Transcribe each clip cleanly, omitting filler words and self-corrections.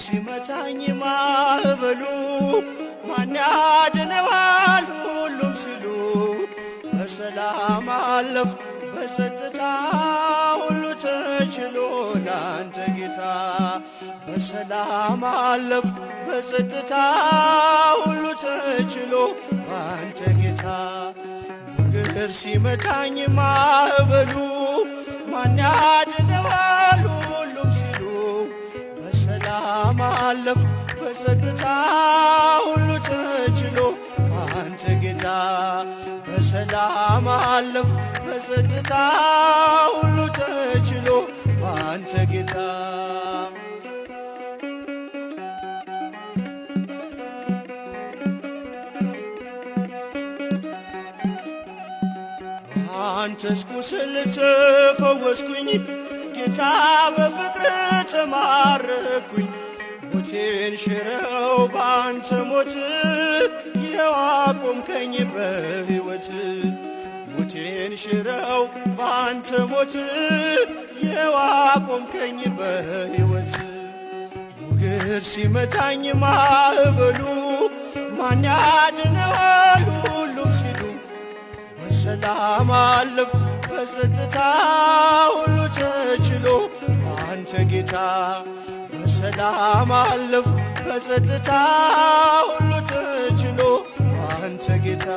ሲመታኝ ማዕበሉ ማን ያድነዋል ሁሉም ሲሉ በሰላም አለፍ በጸጥታ ሁሉ ተችሎ ላንተ ጌታ በሰላም አለፍ በጸጥታ ሁሉ ተችሎ ላንተ ጌታ ሞገድ ሲመታኝ ማዕበሉ ማን ያድነዋል ሁሉም ሲሉ በሰላም አለፍ በጸጥታ ሁሉ ተችሎ ላንተ ጌታ በሰላም አለፍ በጸጥታ ሁሉ ተችሎ ላንተ ጌታ አንተስ ቁስል ተፈወስኩኝ ጌታ በፍቅር ተማረኩኝ ሞቴን ሽረው ባንተ ሞት ይኸው አቆምከኝ በሕይወት ሞቴን ሽረው ባንተ ሞት ይኸው አቆምከኝ በሕይወት ሞገድ ሲመታኝ ማዕበሉ ማን ያድነዋል ሁሉም ሲሉ በሰላም አለፍ በጸጥታ ሁሉ ተችሎ አንተ ጌታ በሰላም አለፍ በጸጥታ ሁሉ ተችሎ አንተ ጌታ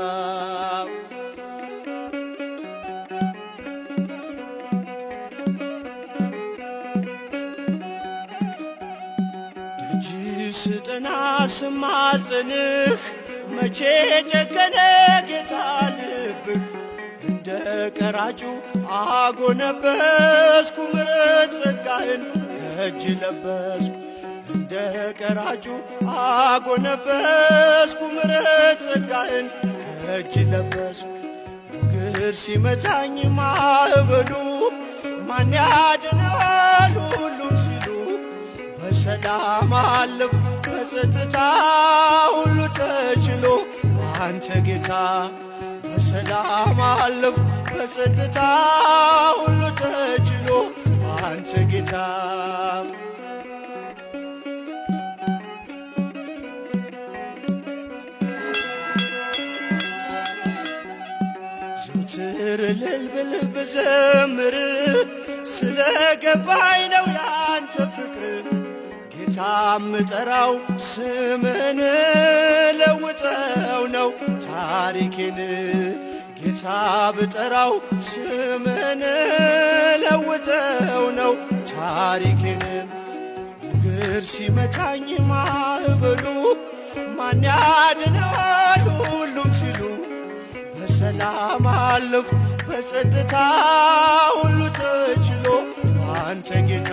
ደጅ ስጠና ስማጽንህ መቼ ጨከነ ጌታ ልብህ እንደ ቀራጩ አጎነበስኩ ምሕረት ጸጋህን ከእጅ ለበስኩ እንደ ቀራጩ አጎነበስኩ ምሕረት ጸጋህን ከእጅ ለበስኩ ሞገድ ሲመታኝ ማዕበሉ ማን ያድነዋል ሁሉም ሲሉ በሰላም አለፍ በጸጥታ ሁሉ ተችሎ አንተ ጌታ በሰላም አለፍ በጸጥታ ሁሉ ተችሎ አንተ ጌታ ዘወትር እልል ብል ብዘምር ስለገባኝ ነው ያንተ ፍቅር ጌታ ምጠራው ስምን ለውጠው ነው ታሪኬን ጌታ ብጠራው ስምን ለውጠው ነው ታሪኬን ሞገድ ሲመታኝ ማዕበሉ ማን ያድነዋል ሁሉም ሲሉ በሰላም አለፍ በጸጥታ ሁሉ ተችሎ አንተ ጌታ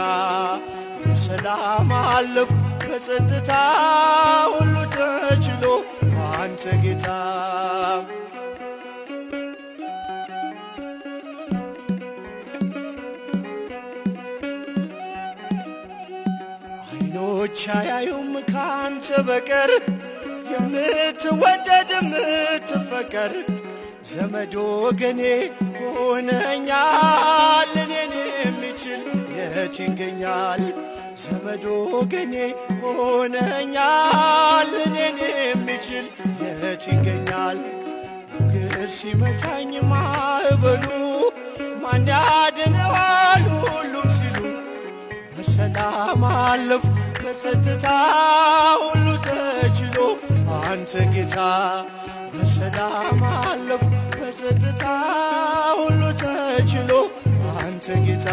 በሰላም አለፍ በጸጥታ ሁሉ ተችሎ አንተ ጌታ አይኖች አያዩም ካንተ በቀር የምትወደድ የምትፈቀር ዘመድ ወገኔ ሆነኛል እኔን የሚችል የት ይገኛል ዘመድ ወገኔ ሆነኛል እኔን የሚችል የት ይገኛል ሞገድ ሲመታኝ ማዕበሉ ማን ያድነዋል ሁሉም ሲሉ በሰላም አለፍ በጸጥታ ሁሉ ተችሎ አንተ ጌታ በሰላም አለፍ በጸጥታ ሁሉ ተችሎ አንተ ጌታ